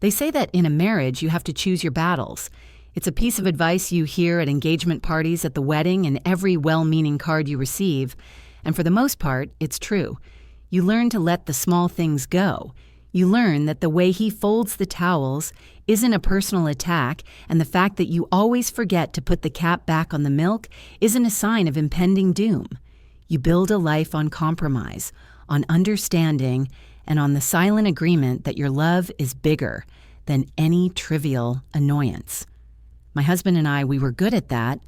They say that in a marriage, you have to choose your battles. It's a piece of advice you hear at engagement parties, at the wedding, and every well-meaning card you receive. And for the most part, it's true. You learn to let the small things go. You learn that the way he folds the towels isn't a personal attack, and the fact that you always forget to put the cap back on the milk isn't a sign of impending doom. You build a life on compromise, on understanding, and on the silent agreement that your love is bigger than any trivial annoyance. My husband and I, we were good at that.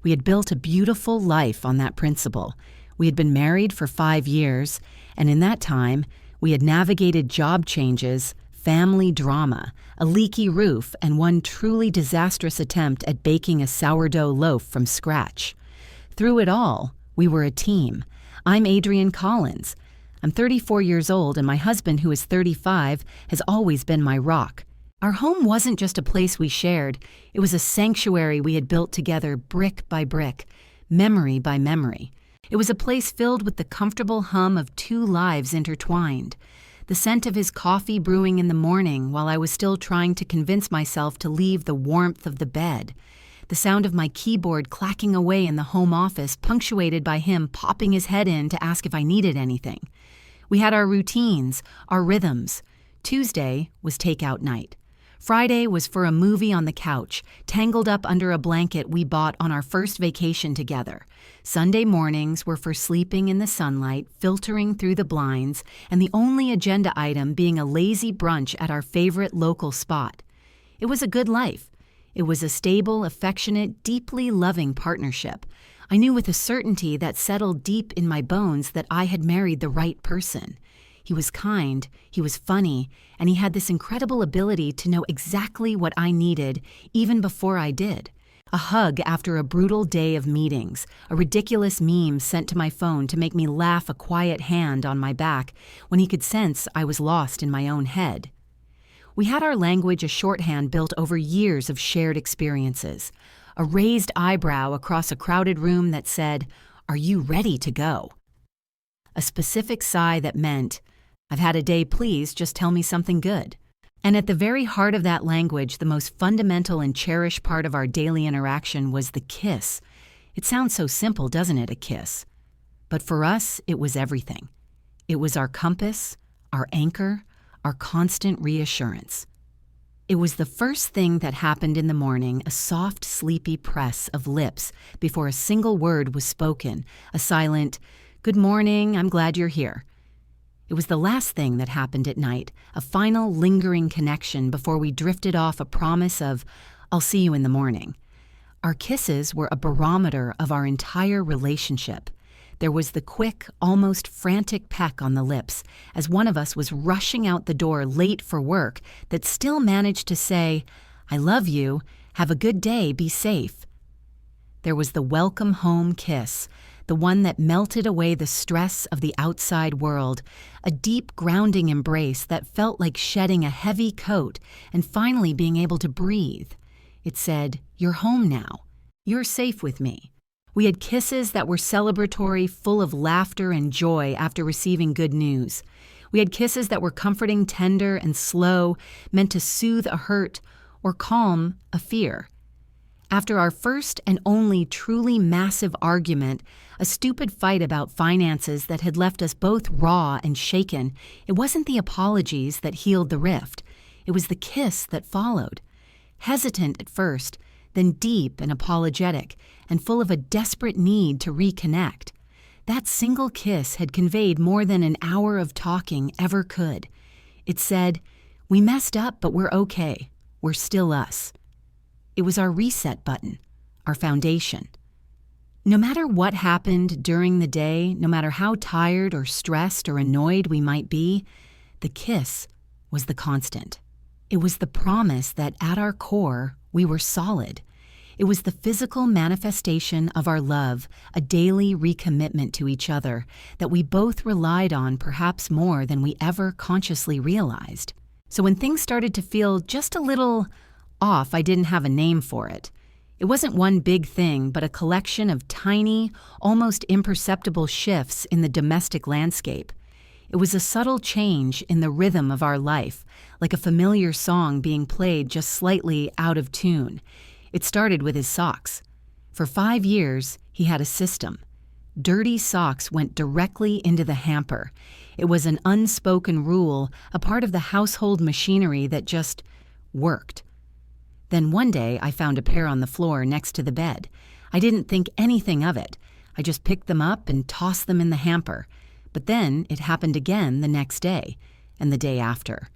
We had built a beautiful life on that principle. We had been married for 5 years, and in that time, we had navigated job changes, family drama, a leaky roof, and one truly disastrous attempt at baking a sourdough loaf from scratch. Through it all, we were a team. I'm Adrienne Collins. I'm 34 years old, and my husband, who is 35, has always been my rock. Our home wasn't just a place we shared. It was a sanctuary we had built together brick by brick, memory by memory. It was a place filled with the comfortable hum of 2 lives intertwined. The scent of his coffee brewing in the morning while I was still trying to convince myself to leave the warmth of the bed. The sound of my keyboard clacking away in the home office, punctuated by him popping his head in to ask if I needed anything. We had our routines, our rhythms. Tuesday was takeout night. Friday was for a movie on the couch, tangled up under a blanket we bought on our first vacation together. Sunday mornings were for sleeping in the sunlight, filtering through the blinds, and the only agenda item being a lazy brunch at our favorite local spot. It was a good life. It was a stable, affectionate, deeply loving partnership. I knew with a certainty that settled deep in my bones that I had married the right person. He was kind, he was funny, and he had this incredible ability to know exactly what I needed even before I did. A hug after a brutal day of meetings, a ridiculous meme sent to my phone to make me laugh, a quiet hand on my back when he could sense I was lost in my own head. We had our language a shorthand built over years of shared experiences. A raised eyebrow across a crowded room that said, "Are you ready to go?" A specific sigh that meant, "I've had a day, please just tell me something good." And at the very heart of that language, the most fundamental and cherished part of our daily interaction was the kiss. It sounds so simple, doesn't it, a kiss? But for us, it was everything. It was our compass, our anchor, our constant reassurance. It was the first thing that happened in the morning, a soft, sleepy press of lips before a single word was spoken, a silent, "Good morning, I'm glad you're here." It was the last thing that happened at night, a final lingering connection before we drifted off, a promise of, "I'll see you in the morning." Our kisses were a barometer of our entire relationship. There was the quick, almost frantic peck on the lips as one of us was rushing out the door late for work that still managed to say, "I love you, have a good day, be safe." There was the welcome home kiss, the one that melted away the stress of the outside world, a deep grounding embrace that felt like shedding a heavy coat and finally being able to breathe. It said, "You're home now. You're safe with me." We had kisses that were celebratory, full of laughter and joy after receiving good news. We had kisses that were comforting, tender, and slow, meant to soothe a hurt or calm a fear. After our first and only truly massive argument, a stupid fight about finances that had left us both raw and shaken, it wasn't the apologies that healed the rift. It was the kiss that followed. Hesitant at first, then deep and apologetic, and full of a desperate need to reconnect. That single kiss had conveyed more than an hour of talking ever could. It said, "We messed up, but we're okay. We're still us." It was our reset button, our foundation. No matter what happened during the day, no matter how tired or stressed or annoyed we might be, the kiss was the constant. It was the promise that at our core, we were solid. It was the physical manifestation of our love, a daily recommitment to each other that we both relied on perhaps more than we ever consciously realized. So when things started to feel just a little off, I didn't have a name for it. It wasn't one big thing, but a collection of tiny, almost imperceptible shifts in the domestic landscape. It was a subtle change in the rhythm of our life, like a familiar song being played just slightly out of tune. It started with his socks. For 5 years, he had a system. Dirty socks went directly into the hamper. It was an unspoken rule, a part of the household machinery that just worked. Then one day, I found a pair on the floor next to the bed. I didn't think anything of it. I just picked them up and tossed them in the hamper. But then it happened again the next day, and the day after.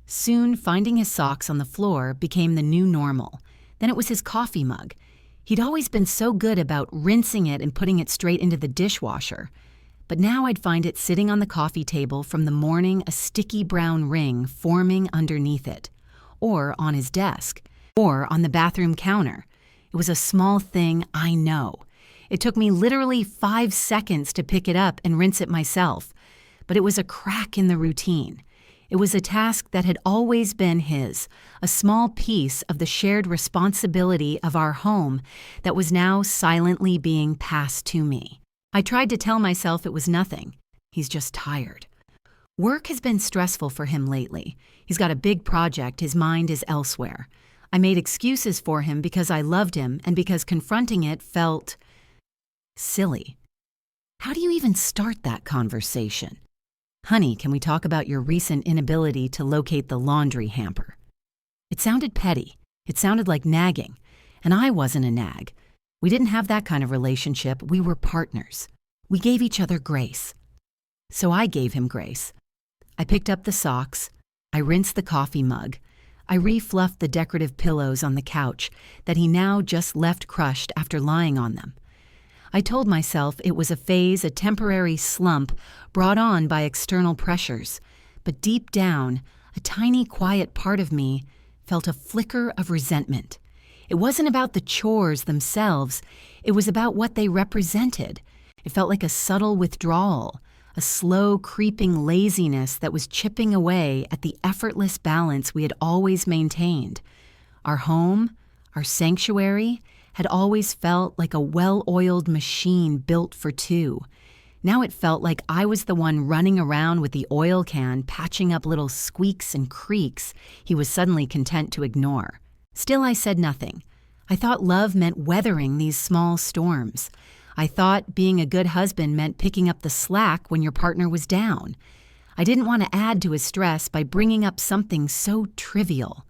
Soon, finding his socks on the floor became the new normal. Then it was his coffee mug. He'd always been so good about rinsing it and putting it straight into the dishwasher. But now I'd find it sitting on the coffee table from the morning, a sticky brown ring forming underneath it, or on his desk, or on the bathroom counter. It was a small thing, I know. It took me literally 5 seconds to pick it up and rinse it myself, but it was a crack in the routine. It was a task that had always been his, a small piece of the shared responsibility of our home that was now silently being passed to me. I tried to tell myself it was nothing. He's just tired. Work has been stressful for him lately. He's got a big project, his mind is elsewhere. I made excuses for him because I loved him and because confronting it felt silly. How do you even start that conversation? Honey, can we talk about your recent inability to locate the laundry hamper? It sounded petty. It sounded like nagging. And I wasn't a nag. We didn't have that kind of relationship. We were partners. We gave each other grace. So I gave him grace. I picked up the socks. I rinsed the coffee mug. I refluffed the decorative pillows on the couch that he now just left crushed after lying on them. I told myself it was a phase, a temporary slump brought on by external pressures, but deep down, a tiny quiet part of me felt a flicker of resentment. It wasn't about the chores themselves, it was about what they represented. It felt like a subtle withdrawal, a slow creeping laziness that was chipping away at the effortless balance we had always maintained. Our home, our sanctuary, had always felt like a well-oiled machine built for two. Now it felt like I was the one running around with the oil can, patching up little squeaks and creaks he was suddenly content to ignore. Still, I said nothing. I thought love meant weathering these small storms. I thought being a good husband meant picking up the slack when your partner was down. I didn't want to add to his stress by bringing up something so trivial.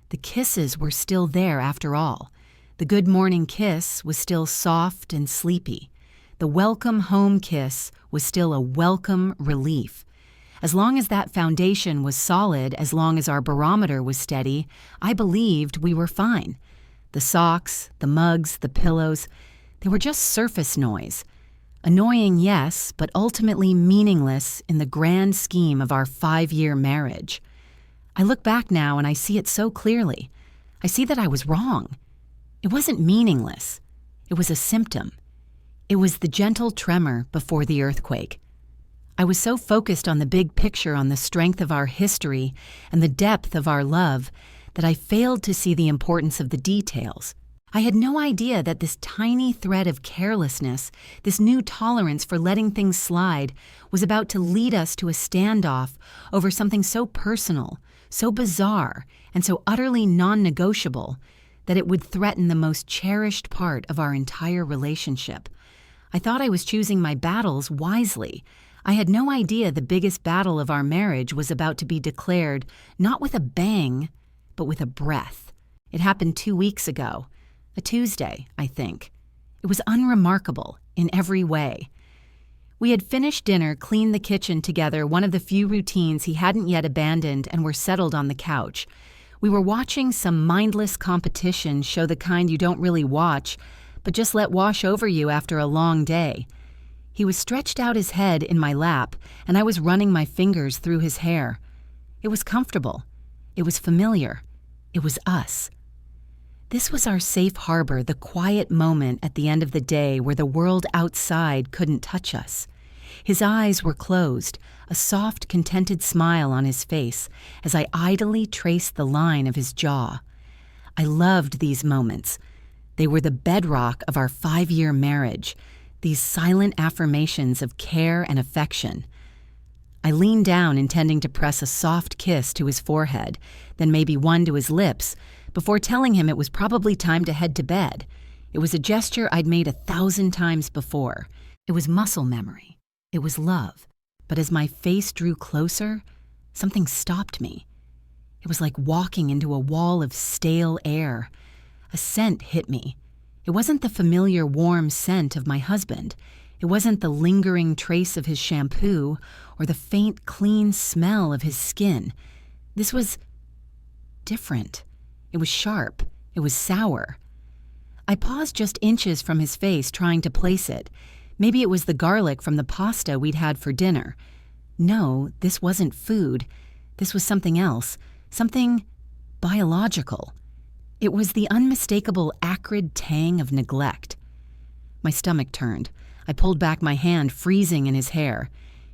The kisses were still there after all. The good morning kiss was still soft and sleepy. The welcome home kiss was still a welcome relief. As long as that foundation was solid, as long as our barometer was steady, I believed we were fine. The socks, the mugs, the pillows, they were just surface noise. Annoying, yes, but ultimately meaningless in the grand scheme of our 5-year marriage. I look back now and I see it so clearly. I see that I was wrong. It wasn't meaningless. It was a symptom. It was the gentle tremor before the earthquake. I was so focused on the big picture, on the strength of our history and the depth of our love, that I failed to see the importance of the details. I had no idea that this tiny thread of carelessness, this new tolerance for letting things slide, was about to lead us to a standoff over something so personal, so bizarre, and so utterly non-negotiable that it would threaten the most cherished part of our entire relationship. I thought I was choosing my battles wisely. I had no idea the biggest battle of our marriage was about to be declared not with a bang, but with a breath. It happened 2 weeks ago. A Tuesday, I think. It was unremarkable in every way. We had finished dinner, cleaned the kitchen together, one of the few routines he hadn't yet abandoned, and were settled on the couch. We were watching some mindless competition show, the kind you don't really watch, but just let wash over you after a long day. He was stretched out his head in my lap, and I was running my fingers through his hair. It was comfortable. It was familiar. It was us. This was our safe harbor, the quiet moment at the end of the day where the world outside couldn't touch us. His eyes were closed, a soft, contented smile on his face as I idly traced the line of his jaw. I loved these moments. They were the bedrock of our 5-year marriage, these silent affirmations of care and affection. I leaned down, intending to press a soft kiss to his forehead, then maybe one to his lips, before telling him it was probably time to head to bed. It was a gesture I'd made 1,000 times before. It was muscle memory. It was love. But as my face drew closer, something stopped me. It was like walking into a wall of stale air. A scent hit me. It wasn't the familiar warm scent of my husband. It wasn't the lingering trace of his shampoo or the faint, clean smell of his skin. This was different. It was sharp. It was sour. I paused just inches from his face, trying to place it. Maybe it was the garlic from the pasta we'd had for dinner. No, this wasn't food. This was something else. Something biological. It was the unmistakable acrid tang of neglect. My stomach turned. I pulled back my hand, freezing in his hair.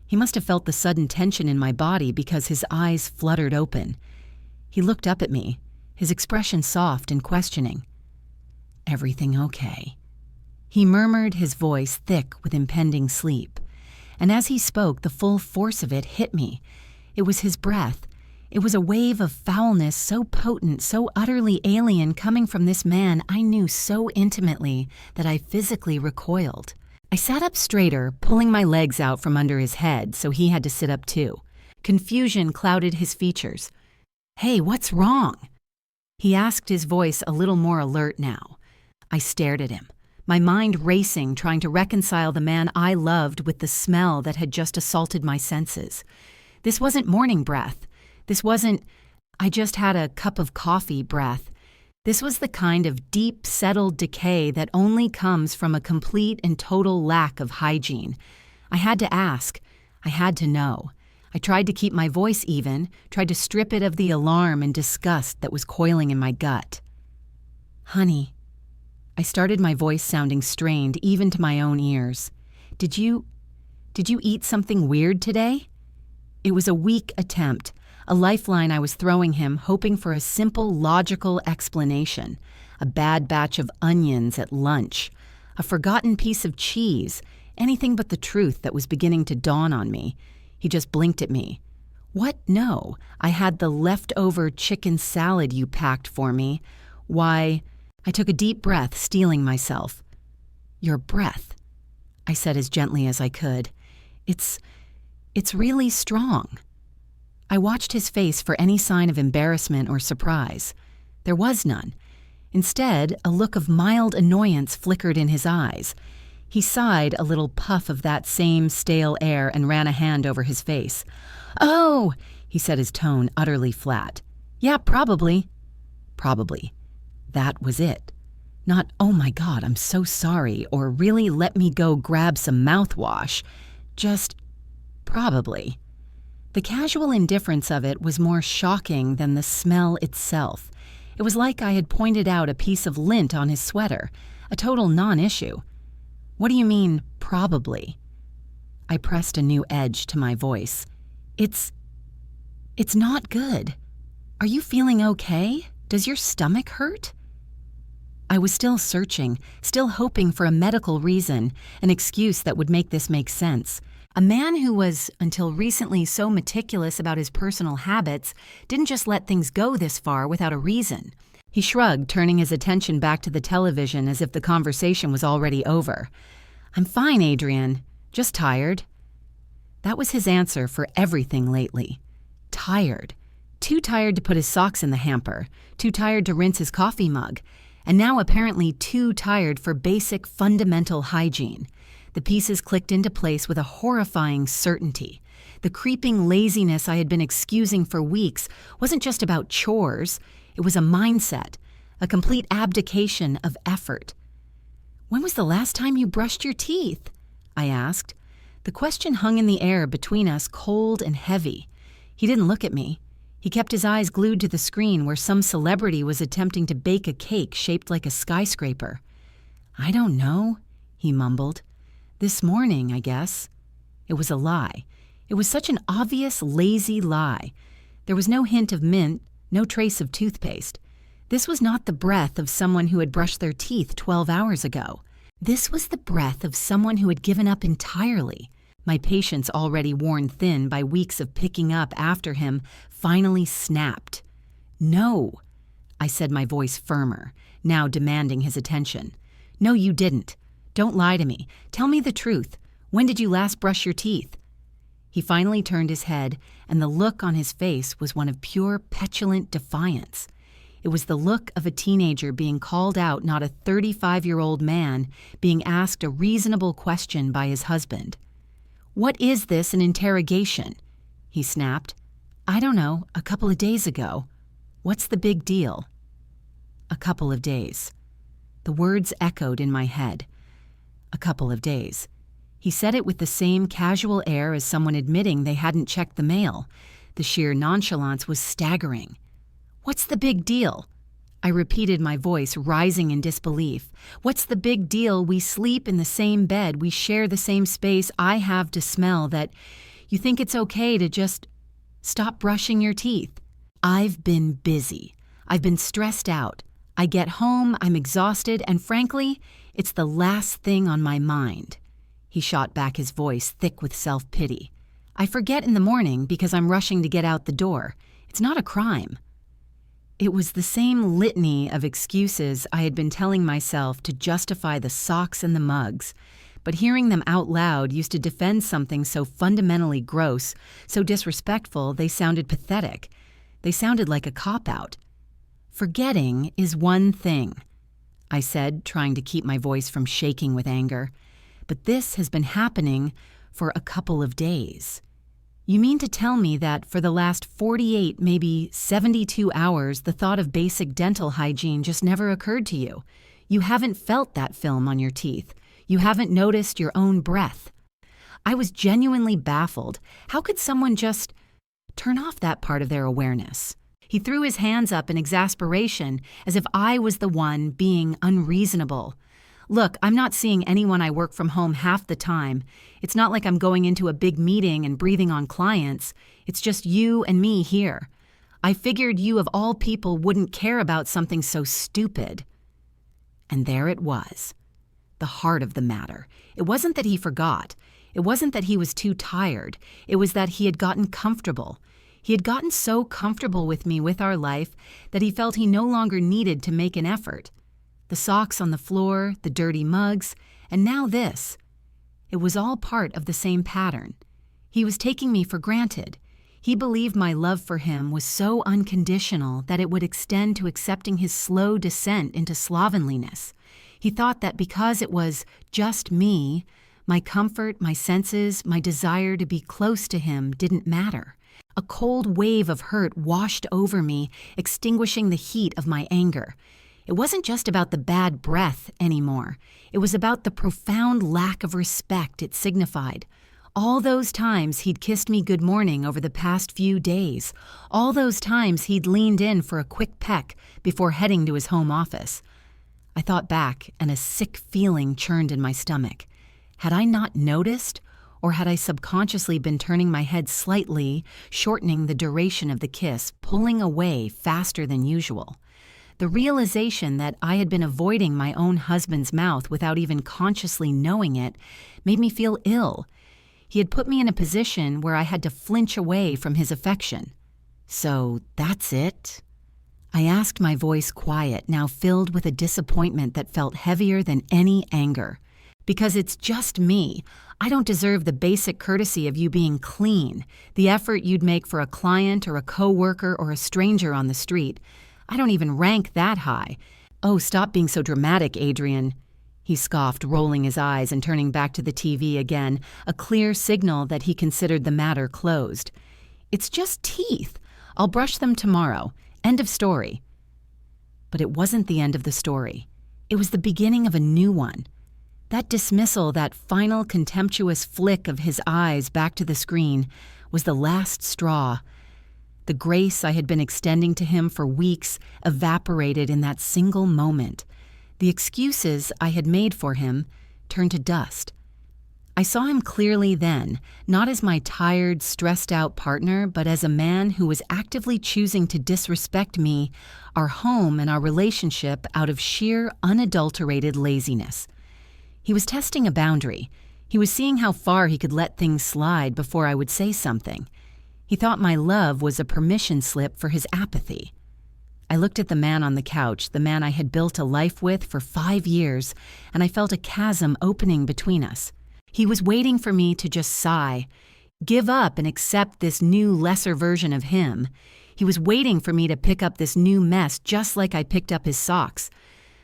He must have felt the sudden tension in my body because his eyes fluttered open. He looked up at me, his expression soft and questioning. "Everything okay?" He murmured, his voice thick with impending sleep. And as he spoke, the full force of it hit me. It was his breath. It was a wave of foulness so potent, so utterly alien coming from this man I knew so intimately that I physically recoiled. I sat up straighter, pulling my legs out from under his head, so he had to sit up too. Confusion clouded his features. "Hey, what's wrong?" He asked, his voice a little more alert now. I stared at him, my mind racing, trying to reconcile the man I loved with the smell that had just assaulted my senses. This wasn't morning breath. This wasn't, "I just had a cup of coffee" breath. This was the kind of deep, settled decay that only comes from a complete and total lack of hygiene. I had to ask. I had to know. I tried to keep my voice even, tried to strip it of the alarm and disgust that was coiling in my gut. "Honey," I started, my voice sounding strained even to my own ears. Did you eat something weird today?" It was a weak attempt, a lifeline I was throwing him, hoping for a simple, logical explanation. A bad batch of onions at lunch, a forgotten piece of cheese, anything but the truth that was beginning to dawn on me. He just blinked at me. "What? No, I had the leftover chicken salad you packed for me. Why?" I took a deep breath, steeling myself. "Your breath," I said as gently as I could. It's really strong." I watched his face for any sign of embarrassment or surprise. There was none. Instead, a look of mild annoyance flickered in his eyes. He sighed a little puff of that same stale air and ran a hand over his face. "Oh," he said, his tone utterly flat. "Yeah, probably." Probably. That was it. Not, "Oh my God, I'm so sorry," or "Really, let me go grab some mouthwash." Just, probably. The casual indifference of it was more shocking than the smell itself. It was like I had pointed out a piece of lint on his sweater, a total non-issue. "What do you mean, probably?" I pressed a new edge to my voice. It's not good. Are you feeling okay? Does your stomach hurt?" I was still searching, still hoping for a medical reason, an excuse that would make this make sense. A man who was, until recently, so meticulous about his personal habits didn't just let things go this far without a reason. He shrugged, turning his attention back to the television as if the conversation was already over. "I'm fine, Adrian. Just tired." That was his answer for everything lately. Tired. Too tired to put his socks in the hamper, too tired to rinse his coffee mug, and now apparently too tired for basic, fundamental hygiene. The pieces clicked into place with a horrifying certainty. The creeping laziness I had been excusing for weeks wasn't just about chores. It was a mindset, a complete abdication of effort. "When was the last time you brushed your teeth?" I asked. The question hung in the air between us, cold and heavy. He didn't look at me. He kept his eyes glued to the screen where some celebrity was attempting to bake a cake shaped like a skyscraper. "I don't know," he mumbled. "This morning, I guess." It was a lie. It was such an obvious, lazy lie. There was no hint of mint, no trace of toothpaste. This was not the breath of someone who had brushed their teeth 12 hours ago. This was the breath of someone who had given up entirely. My patience, already worn thin by weeks of picking up after him, finally snapped. "No," I said, my voice firmer, now demanding his attention. "No, you didn't. Don't lie to me. Tell me the truth. When did you last brush your teeth?" He finally turned his head, and the look on his face was one of pure, petulant defiance. It was the look of a teenager being called out, not a 35-year-old man being asked a reasonable question by his husband. "What is this, an interrogation?" he snapped. "I don't know, a couple of days ago." "What's the big deal?" "A couple of days." The words echoed in my head. A couple of days. He said it with the same casual air as someone admitting they hadn't checked the mail. The sheer nonchalance was staggering. "What's the big deal?" I repeated, my voice rising in disbelief. "What's the big deal? We sleep in the same bed. We share the same space I have to smell. That you think it's okay to just stop brushing your teeth?" "I've been busy. I've been stressed out. I get home, I'm exhausted, and frankly, it's the last thing on my mind." He shot back, his voice thick with self-pity. "I forget in the morning because I'm rushing to get out the door. It's not a crime." It was the same litany of excuses I had been telling myself to justify the socks and the mugs, but hearing them out loud used to defend something so fundamentally gross, so disrespectful they sounded pathetic. They sounded like a cop-out. "Forgetting is one thing," I said, trying to keep my voice from shaking with anger. "But this has been happening for a couple of days." "You mean to tell me that for the last 48, maybe 72 hours, the thought of basic dental hygiene just never occurred to you? You haven't felt that film on your teeth. You haven't noticed your own breath?" I was genuinely baffled. How could someone just turn off that part of their awareness? He threw his hands up in exasperation, as if I was the one being unreasonable. "Look, I'm not seeing anyone. I work from home half the time. It's not like I'm going into a big meeting and breathing on clients. It's just you and me here. I figured you of all people wouldn't care about something so stupid." And there it was. The heart of the matter. It wasn't that he forgot. It wasn't that he was too tired. It was that he had gotten comfortable. He had gotten so comfortable with me, with our life, that he felt he no longer needed to make an effort. The socks on the floor, the dirty mugs, and now this. It was all part of the same pattern. He was taking me for granted. He believed my love for him was so unconditional that it would extend to accepting his slow descent into slovenliness. He thought that because it was just me, my comfort, my senses, my desire to be close to him didn't matter. A cold wave of hurt washed over me, extinguishing the heat of my anger. It wasn't just about the bad breath anymore. It was about the profound lack of respect it signified. All those times he'd kissed me good morning over the past few days. All those times he'd leaned in for a quick peck before heading to his home office. I thought back, and a sick feeling churned in my stomach. Had I not noticed, or had I subconsciously been turning my head slightly, shortening the duration of the kiss, pulling away faster than usual? The realization that I had been avoiding my own husband's mouth without even consciously knowing it made me feel ill. He had put me in a position where I had to flinch away from his affection. "So that's it?" I asked, my voice quiet, now filled with a disappointment that felt heavier than any anger. "Because it's just me. I don't deserve the basic courtesy of you being clean, the effort you'd make for a client or a coworker or a stranger on the street. I don't even rank that high." "Oh, stop being so dramatic, Adrian," he scoffed, rolling his eyes and turning back to the TV again, a clear signal that he considered the matter closed. "It's just teeth. I'll brush them tomorrow. End of story." But it wasn't the end of the story. It was the beginning of a new one. That dismissal, that final contemptuous flick of his eyes back to the screen, was the last straw. The grace I had been extending to him for weeks evaporated in that single moment. The excuses I had made for him turned to dust. I saw him clearly then, not as my tired, stressed-out partner, but as a man who was actively choosing to disrespect me, our home, and our relationship out of sheer, unadulterated laziness. He was testing a boundary. He was seeing how far he could let things slide before I would say something. He thought my love was a permission slip for his apathy. I looked at the man on the couch, the man I had built a life with for 5 years, and I felt a chasm opening between us. He was waiting for me to just sigh, give up and accept this new, lesser version of him. He was waiting for me to pick up this new mess just like I picked up his socks.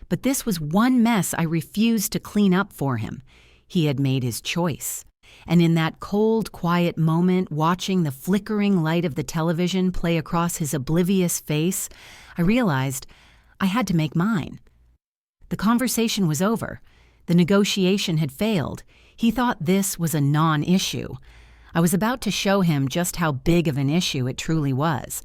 But this was one mess I refused to clean up for him. He had made his choice. And in that cold, quiet moment, watching the flickering light of the television play across his oblivious face, I realized I had to make mine. The conversation was over. The negotiation had failed. He thought this was a non-issue. I was about to show him just how big of an issue it truly was.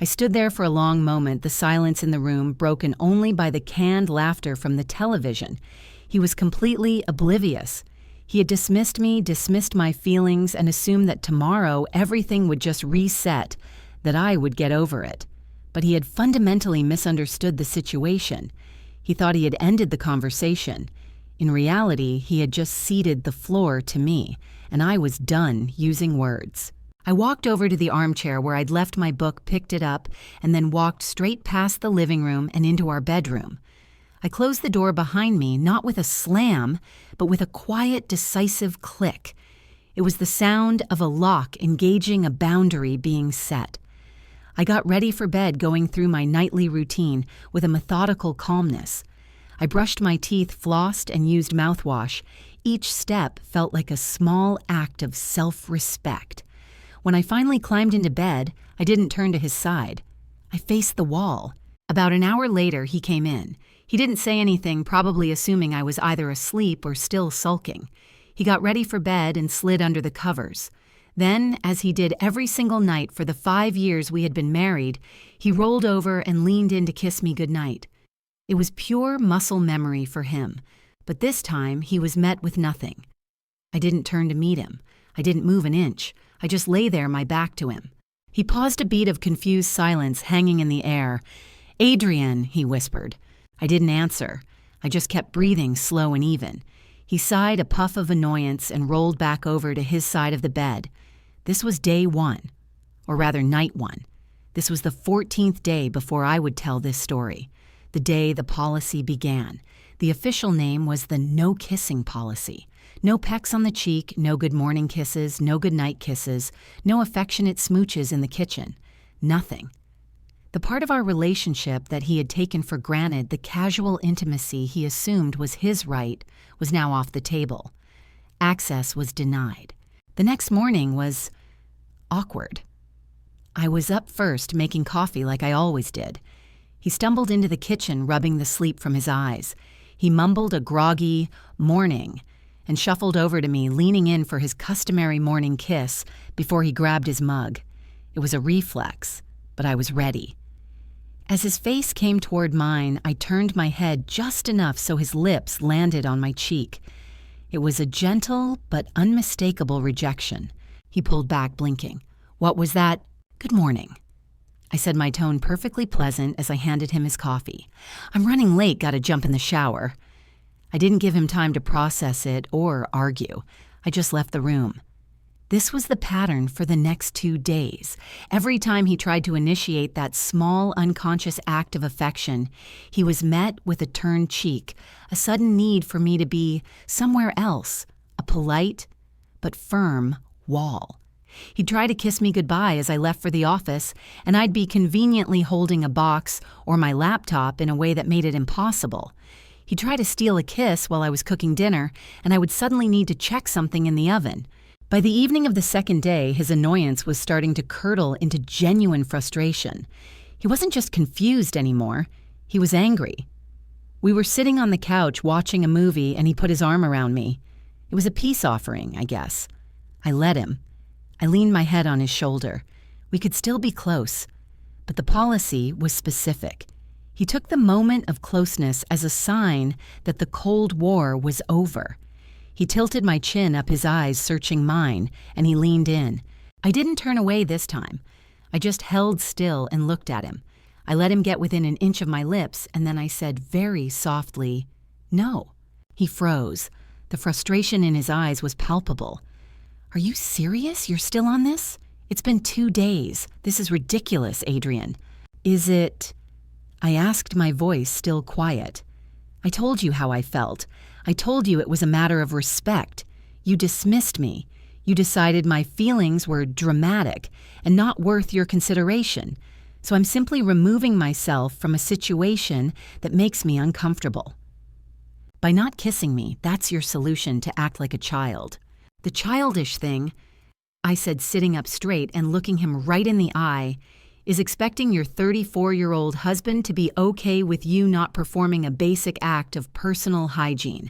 I stood there for a long moment, the silence in the room broken only by the canned laughter from the television. He was completely oblivious. He had dismissed me, dismissed my feelings, and assumed that tomorrow everything would just reset, that I would get over it. But he had fundamentally misunderstood the situation. He thought he had ended the conversation. In reality, he had just ceded the floor to me, and I was done using words. I walked over to the armchair where I'd left my book, picked it up, and then walked straight past the living room and into our bedroom. I closed the door behind me, not with a slam, but with a quiet, decisive click. It was the sound of a lock engaging a boundary being set. I got ready for bed, going through my nightly routine with a methodical calmness. I brushed my teeth, flossed, and used mouthwash. Each step felt like a small act of self-respect. When I finally climbed into bed, I didn't turn to his side. I faced the wall. About an hour later, he came in. He didn't say anything, probably assuming I was either asleep or still sulking. He got ready for bed and slid under the covers. Then, as he did every single night for the 5 years we had been married, he rolled over and leaned in to kiss me goodnight. It was pure muscle memory for him, but this time he was met with nothing. I didn't turn to meet him. I didn't move an inch. I just lay there, my back to him. He paused, a beat of confused silence hanging in the air. "Adrian," he whispered. I didn't answer. I just kept breathing slow and even. He sighed a puff of annoyance and rolled back over to his side of the bed. This was day 1, or rather night 1. This was the 14th day before I would tell this story, the day the policy began. The official name was the no kissing policy. No pecks on the cheek, no good morning kisses, no good night kisses, no affectionate smooches in the kitchen. Nothing. The part of our relationship that he had taken for granted, the casual intimacy he assumed was his right, was now off the table. Access was denied. The next morning was awkward. I was up first, making coffee like I always did. He stumbled into the kitchen, rubbing the sleep from his eyes. He mumbled a groggy "morning" and shuffled over to me, leaning in for his customary morning kiss before he grabbed his mug. It was a reflex, but I was ready. As his face came toward mine, I turned my head just enough so his lips landed on my cheek. It was a gentle but unmistakable rejection. He pulled back, blinking. "What was that?" "Good morning," I said, my tone perfectly pleasant as I handed him his coffee. "I'm running late, gotta jump in the shower." I didn't give him time to process it or argue. I just left the room. This was the pattern for the next 2 days. Every time he tried to initiate that small, unconscious act of affection, he was met with a turned cheek, a sudden need for me to be somewhere else, a polite but firm wall. He'd try to kiss me goodbye as I left for the office, and I'd be conveniently holding a box or my laptop in a way that made it impossible. He'd try to steal a kiss while I was cooking dinner, and I would suddenly need to check something in the oven. By the evening of the second day, his annoyance was starting to curdle into genuine frustration. He wasn't just confused anymore. He was angry. We were sitting on the couch watching a movie, and he put his arm around me. It was a peace offering, I guess. I let him. I leaned my head on his shoulder. We could still be close, but the policy was specific. He took the moment of closeness as a sign that the Cold War was over. He tilted my chin up, his eyes searching mine, and he leaned in. I didn't turn away this time. I just held still and looked at him. I let him get within an inch of my lips, and then I said very softly, "No." He froze. The frustration in his eyes was palpable. "Are you serious? You're still on this? It's been 2 days. This is ridiculous, Adrian." "Is it?" I asked, my voice still quiet. "I told you how I felt. I told you it was a matter of respect. You dismissed me. You decided my feelings were dramatic and not worth your consideration. So I'm simply removing myself from a situation that makes me uncomfortable." By not kissing me, that's your solution to act like a child. "The childish thing," I said, sitting up straight and looking him right in the eye, "is expecting your 34-year-old husband to be okay with you not performing a basic act of personal hygiene.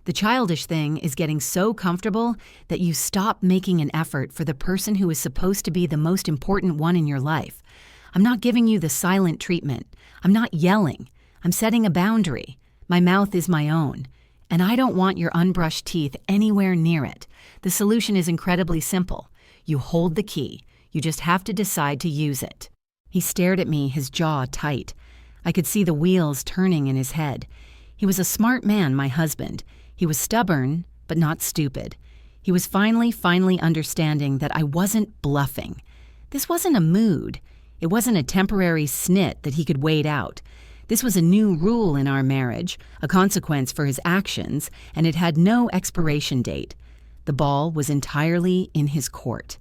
The childish thing is getting so comfortable that you stop making an effort for the person who is supposed to be the most important one in your life. I'm not giving you the silent treatment. I'm not yelling. I'm setting a boundary. My mouth is my own. And I don't want your unbrushed teeth anywhere near it. The solution is incredibly simple. You hold the key. You just have to decide to use it." He stared at me, his jaw tight. I could see the wheels turning in his head. He was a smart man, my husband. He was stubborn, but not stupid. He was finally understanding that I wasn't bluffing. This wasn't a mood. It wasn't a temporary snit that he could wait out. This was a new rule in our marriage, a consequence for his actions, and it had no expiration date. The ball was entirely in his court.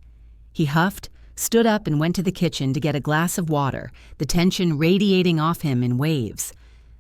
He huffed, stood up and went to the kitchen to get a glass of water, the tension radiating off him in waves.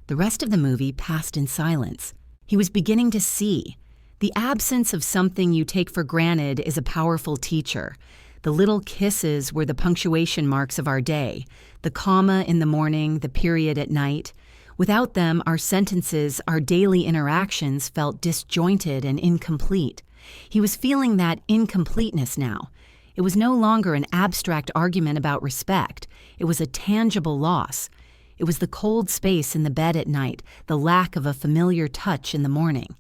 The rest of the movie passed in silence. He was beginning to see. The absence of something you take for granted is a powerful teacher. The little kisses were the punctuation marks of our day, the comma in the morning, the period at night. Without them, our sentences, our daily interactions felt disjointed and incomplete. He was feeling that incompleteness now. It was no longer an abstract argument about respect. It was a tangible loss. It was the cold space in the bed at night, the lack of a familiar touch in the morning.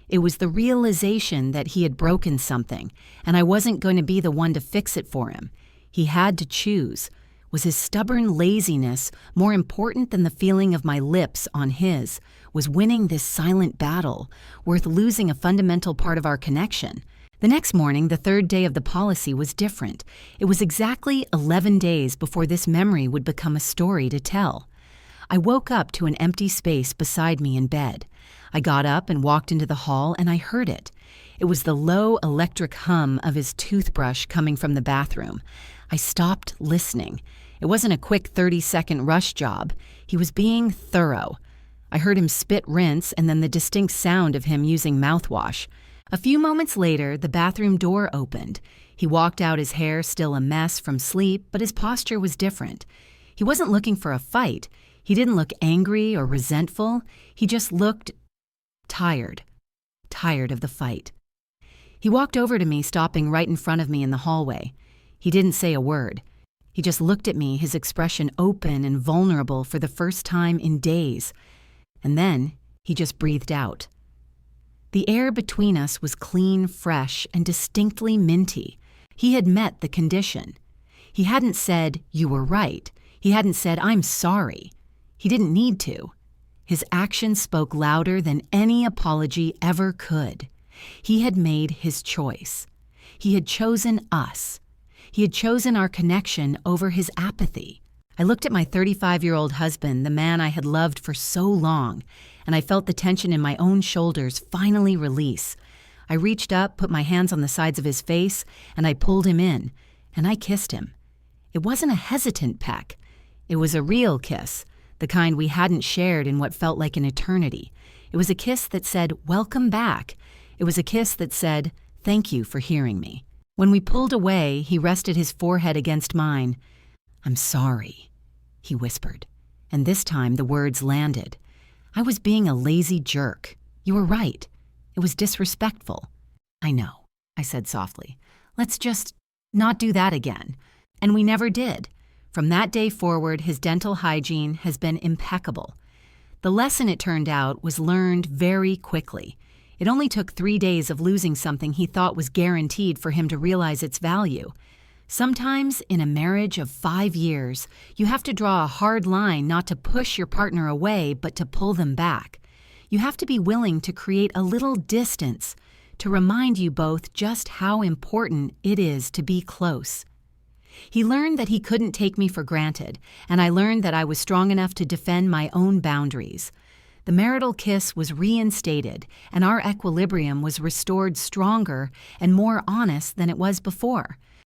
It was the realization that he had broken something, and I wasn't going to be the one to fix it for him. He had to choose. Was his stubborn laziness more important than the feeling of my lips on his? Was winning this silent battle worth losing a fundamental part of our connection? The next morning, the third day of the policy, was different. It was exactly 11 days before this memory would become a story to tell. I woke up to an empty space beside me in bed. I got up and walked into the hall, and I heard it. It was the low electric hum of his toothbrush coming from the bathroom. I stopped listening. It wasn't a quick 30-second rush job. He was being thorough. I heard him spit rinse and then the distinct sound of him using mouthwash. A few moments later, the bathroom door opened. He walked out, his hair still a mess from sleep, but his posture was different. He wasn't looking for a fight. He didn't look angry or resentful. He just looked tired of the fight. He walked over to me, stopping right in front of me in the hallway. He didn't say a word. He just looked at me, his expression open and vulnerable for the first time in days. And then he just breathed out. The air between us was clean, fresh, and distinctly minty. He had met the condition. He hadn't said, "You were right." He hadn't said, "I'm sorry." He didn't need to. His actions spoke louder than any apology ever could. He had made his choice. He had chosen us. He had chosen our connection over his apathy. I looked at my 35-year-old husband, the man I had loved for so long, and I felt the tension in my own shoulders finally release. I reached up, put my hands on the sides of his face, and I pulled him in, and I kissed him. It wasn't a hesitant peck. It was a real kiss, the kind we hadn't shared in what felt like an eternity. It was a kiss that said, "Welcome back." It was a kiss that said, "Thank you for hearing me." When we pulled away, he rested his forehead against mine. "I'm sorry," he whispered, and this time the words landed. "I was being a lazy jerk. You were right. It was disrespectful." "I know," I said softly. "Let's just not do that again." And we never did. From that day forward, his dental hygiene has been impeccable. The lesson, it turned out, was learned very quickly. It only took 3 days of losing something he thought was guaranteed for him to realize its value. Sometimes, in a marriage of 5 years, you have to draw a hard line not to push your partner away, but to pull them back. You have to be willing to create a little distance to remind you both just how important it is to be close. He learned that he couldn't take me for granted, and I learned that I was strong enough to defend my own boundaries. The marital kiss was reinstated, and our equilibrium was restored stronger and more honest than it was before.